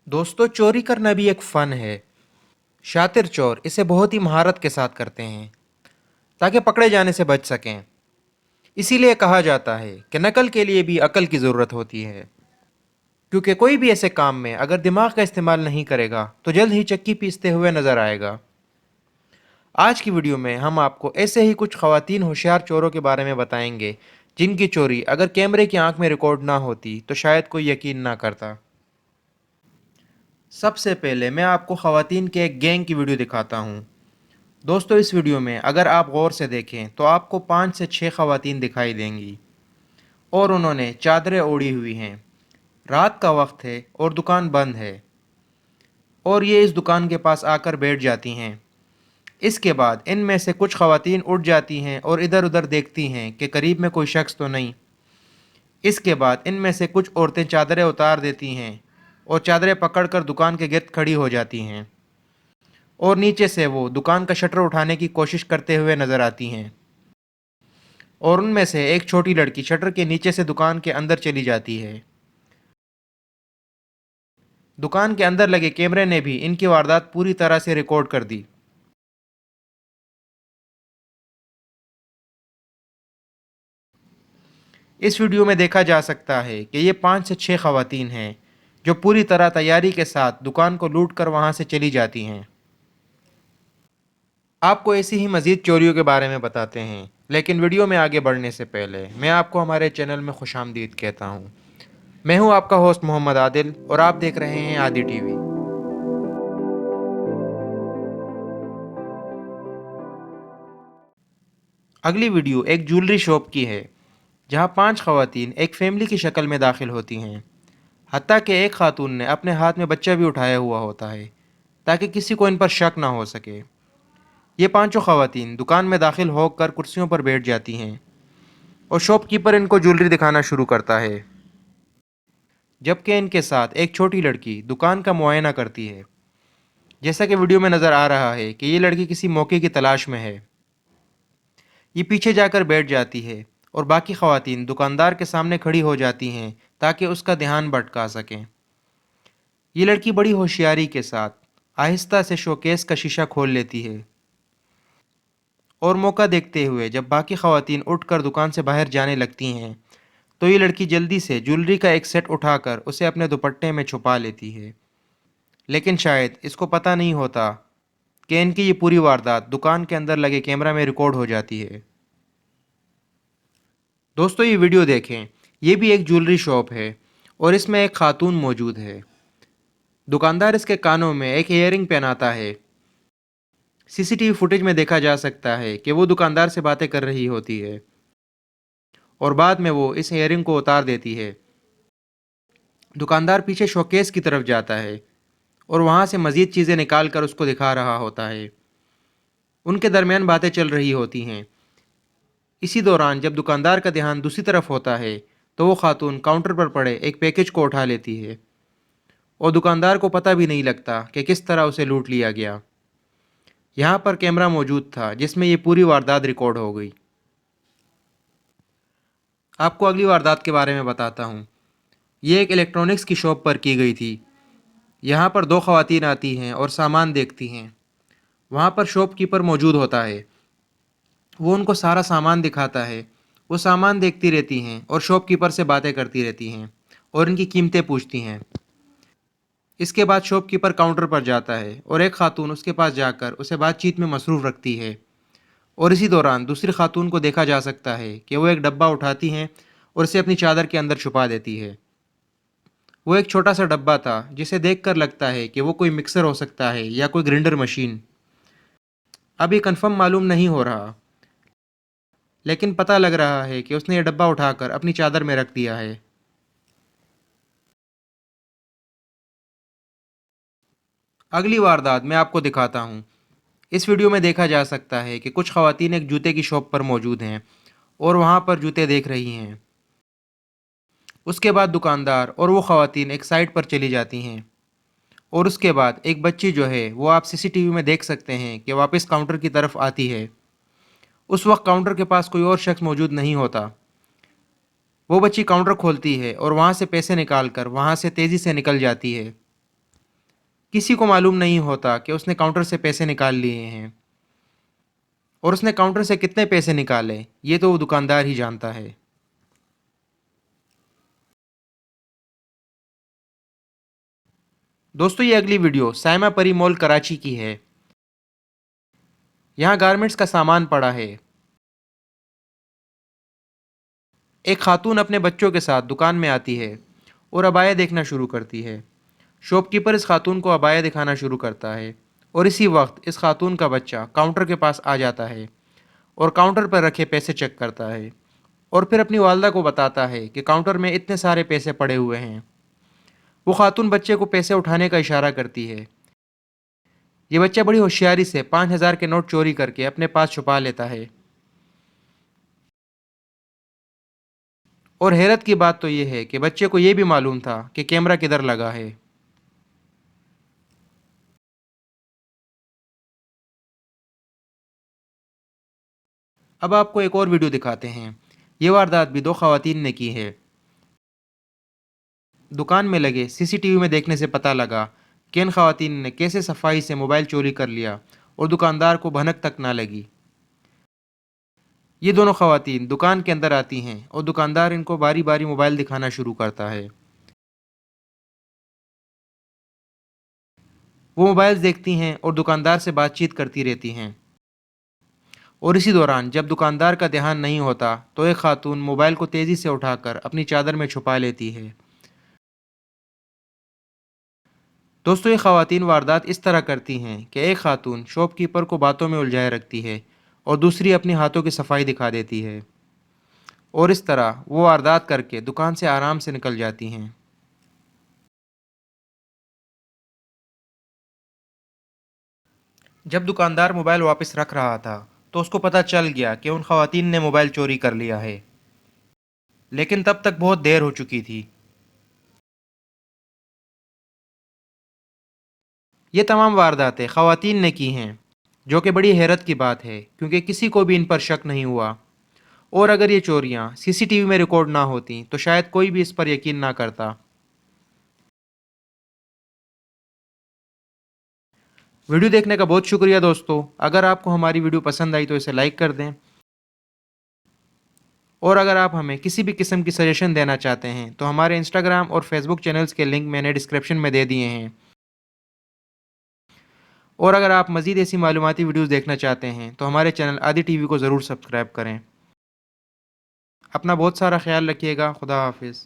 दोस्तों, चोरी करना भी एक फ़न है। शातिर चोर इसे बहुत ही महारत के साथ करते हैं ताकि पकड़े जाने से बच सकें। इसीलिए कहा जाता है कि नकल के लिए भी अकल की ज़रूरत होती है, क्योंकि कोई भी ऐसे काम में अगर दिमाग का इस्तेमाल नहीं करेगा तो जल्द ही चक्की पीसते हुए नज़र आएगा। आज की वीडियो में हम आपको ऐसे ही कुछ ख़वातीन होशियार चोरों के बारे में बताएंगे जिनकी चोरी अगर कैमरे की आंख में रिकॉर्ड ना होती तो शायद कोई यकीन ना करता। सबसे पहले मैं आपको ख़वातीन के एक गैंग की वीडियो दिखाता हूँ। दोस्तों, इस वीडियो में अगर आप गौर से देखें तो आपको 5 से 6 ख़वातीन दिखाई देंगी और उन्होंने चादरें ओढ़ी हुई हैं। रात का वक्त है और दुकान बंद है और ये इस दुकान के पास आकर बैठ जाती हैं। इसके बाद इनमें से कुछ ख़वातीन उठ जाती हैं और इधर उधर देखती हैं कि करीब में कोई शख्स तो नहीं। इसके बाद इनमें से कुछ औरतें चादरें उतार देती हैं और चादरें पकड़कर दुकान के गिर्द खड़ी हो जाती हैं और नीचे से वो दुकान का शटर उठाने की कोशिश करते हुए नज़र आती हैं। और उनमें से एक छोटी लड़की शटर के नीचे से दुकान के अंदर चली जाती है। दुकान के अंदर लगे कैमरे ने भी इनकी वारदात पूरी तरह से रिकॉर्ड कर दी। इस वीडियो में देखा जा सकता है कि ये 5 से 6 ख़वातीन हैं जो पूरी तरह तैयारी के साथ दुकान को लूट कर वहाँ से चली जाती हैं। आपको ऐसी ही मज़ीद चोरियों के बारे में बताते हैं, लेकिन वीडियो में आगे बढ़ने से पहले मैं आपको हमारे चैनल में खुशामदीद कहता हूँ। मैं हूँ आपका होस्ट मोहम्मद आदिल और आप देख रहे हैं आदि टीवी। अगली वीडियो एक ज्वेलरी शॉप की है, जहाँ 5 ख़वातीन एक फैमिली की शक्ल में दाखिल होती हैं। हत्ता कि एक खातून ने अपने हाथ में बच्चा भी उठाया हुआ होता है ताकि किसी को इन पर शक ना हो सके। ये 5 ख़वातीन दुकान में दाखिल होकर कुर्सियों पर बैठ जाती हैं और शॉपकीपर इनको ज्वेलरी दिखाना शुरू करता है, जबकि इनके साथ एक छोटी लड़की दुकान का मुआयना करती है। जैसा कि वीडियो में नज़र आ रहा है कि ये लड़की किसी मौके की तलाश में है। ये पीछे जाकर बैठ जाती है और बाकी ख़वातीन दुकानदार के सामने खड़ी हो जाती हैं ताकि उसका ध्यान भटका सकें। ये लड़की बड़ी होशियारी के साथ आहिस्ता से शोकेस का शीशा खोल लेती है और मौका देखते हुए जब बाकी ख़वातीन उठकर दुकान से बाहर जाने लगती हैं तो ये लड़की जल्दी से ज्वेलरी का एक सेट उठाकर उसे अपने दुपट्टे में छुपा लेती है। लेकिन शायद इसको पता नहीं होता कि इनकी ये पूरी वारदात दुकान के अंदर लगे कैमरा में रिकॉर्ड हो जाती है। दोस्तों, ये वीडियो देखें। ये भी एक ज्वेलरी शॉप है और इसमें एक खातून मौजूद है। दुकानदार इसके कानों में एक ईयरिंग पहनाता है। सीसीटीवी फुटेज में देखा जा सकता है कि वो दुकानदार से बातें कर रही होती है और बाद में वो इस ईयरिंग को उतार देती है। दुकानदार पीछे शोकेस की तरफ जाता है और वहाँ से मज़ीद चीज़ें निकाल कर उसको दिखा रहा होता है। उनके दरमियान बातें चल रही होती हैं। इसी दौरान जब दुकानदार का ध्यान दूसरी तरफ होता है तो वो खातून काउंटर पर पड़े एक पैकेज को उठा लेती है और दुकानदार को पता भी नहीं लगता कि किस तरह उसे लूट लिया गया। यहाँ पर कैमरा मौजूद था जिसमें ये पूरी वारदात रिकॉर्ड हो गई। आपको अगली वारदात के बारे में बताता हूँ। ये एक इलेक्ट्रॉनिक्स की शॉप पर की गई थी। यहाँ पर 2 ख़वातीन आती हैं और सामान देखती हैं। वहाँ पर शॉपकीपर मौजूद होता है। वो उनको सारा सामान दिखाता है। वो सामान देखती रहती हैं और शॉपकीपर से बातें करती रहती हैं और इनकी कीमतें पूछती हैं। इसके बाद शॉपकीपर काउंटर पर जाता है और एक खातून उसके पास जाकर उसे बातचीत में मसरूफ़ रखती है। और इसी दौरान दूसरी खातून को देखा जा सकता है कि वो एक डब्बा उठाती हैं और इसे अपनी चादर के अंदर छुपा देती है। वो एक छोटा सा डब्बा था जिसे देखकर लगता है कि वो कोई मिक्सर हो सकता है या कोई ग्राइंडर मशीन। अब ये कंफर्म मालूम नहीं हो रहा, लेकिन पता लग रहा है कि उसने ये डब्बा उठाकर अपनी चादर में रख दिया है। अगली वारदात मैं आपको दिखाता हूँ। इस वीडियो में देखा जा सकता है कि कुछ ख़वातीन एक जूते की शॉप पर मौजूद हैं और वहाँ पर जूते देख रही हैं। उसके बाद दुकानदार और वो ख़वातीन एक साइड पर चली जाती हैं और उसके बाद एक बच्ची जो है वो आप सीसीटीवी में देख सकते हैं कि वापस काउंटर की तरफ आती है। उस वक्त काउंटर के पास कोई और शख्स मौजूद नहीं होता। वो बच्ची काउंटर खोलती है और वहाँ से पैसे निकाल कर वहाँ से तेज़ी से निकल जाती है। किसी को मालूम नहीं होता कि उसने काउंटर से पैसे निकाल लिए हैं, और उसने काउंटर से कितने पैसे निकाले ये तो वो दुकानदार ही जानता है। दोस्तों, ये अगली वीडियो साइमा परी मॉल कराची की है। यहाँ गारमेंट्स का सामान पड़ा है। एक खातून अपने बच्चों के साथ दुकान में आती है और अबाया देखना शुरू करती है। शॉपकीपर इस खातून को अबाया दिखाना शुरू करता है, और इसी वक्त इस खातून का बच्चा काउंटर के पास आ जाता है और काउंटर पर रखे पैसे चेक करता है, और फिर अपनी वालदा को बताता है कि काउंटर में इतने सारे पैसे पड़े हुए हैं। वो खातून बच्चे को पैसे उठाने का इशारा करती है। ये बच्चा बड़ी होशियारी से 5,000 के नोट चोरी करके अपने पास छुपा लेता है। और हैरत की बात तो ये है कि बच्चे को ये भी मालूम था कि कैमरा किधर लगा है। अब आपको एक और वीडियो दिखाते हैं। ये वारदात भी दो खवातीन ने की है। दुकान में लगे सीसीटीवी में देखने से पता लगा कि इन खवातीन ने कैसे सफाई से मोबाइल चोरी कर लिया और दुकानदार को भनक तक ना लगी। ये दोनों खवातीन दुकान के अंदर आती हैं और दुकानदार इनको बारी बारी मोबाइल दिखाना शुरू करता है। वो मोबाइल्स देखती हैं और दुकानदार से बातचीत करती रहती हैं। और इसी दौरान जब दुकानदार का ध्यान नहीं होता तो एक खातून मोबाइल को तेज़ी से उठाकर अपनी चादर में छुपा लेती है। दोस्तों, ये ख़वातीन वारदात इस तरह करती हैं कि एक खातून शॉपकीपर को बातों में उलझाए रखती है और दूसरी अपने हाथों की सफाई दिखा देती है, और इस तरह वो वारदात करके दुकान से आराम से निकल जाती हैं। जब दुकानदार मोबाइल वापस रख रहा था तो उसको पता चल गया कि उन ख़वातीन ने मोबाइल चोरी कर लिया है, लेकिन तब तक बहुत देर हो चुकी थी। ये तमाम वारदातें ख़वातीन ने की हैं, जो कि बड़ी हैरत की बात है क्योंकि किसी को भी इन पर शक नहीं हुआ। और अगर ये चोरियां सीसीटीवी में रिकॉर्ड ना होती तो शायद कोई भी इस पर यकीन ना करता। वीडियो देखने का बहुत शुक्रिया दोस्तों। अगर आपको हमारी वीडियो पसंद आई तो इसे लाइक कर दें, और अगर आप हमें किसी भी किस्म की सजेशन देना चाहते हैं तो हमारे इंस्टाग्राम और फेसबुक चैनल्स के लिंक मैंने डिस्क्रिप्शन में दे दिए हैं। और अगर आप मज़ीद ऐसी मालूमाती वीडियोज़ देखना चाहते हैं तो हमारे चैनल आदि टीवी को ज़रूर सब्सक्राइब करें। अपना बहुत सारा ख्याल रखिएगा। खुदा हाफिज़।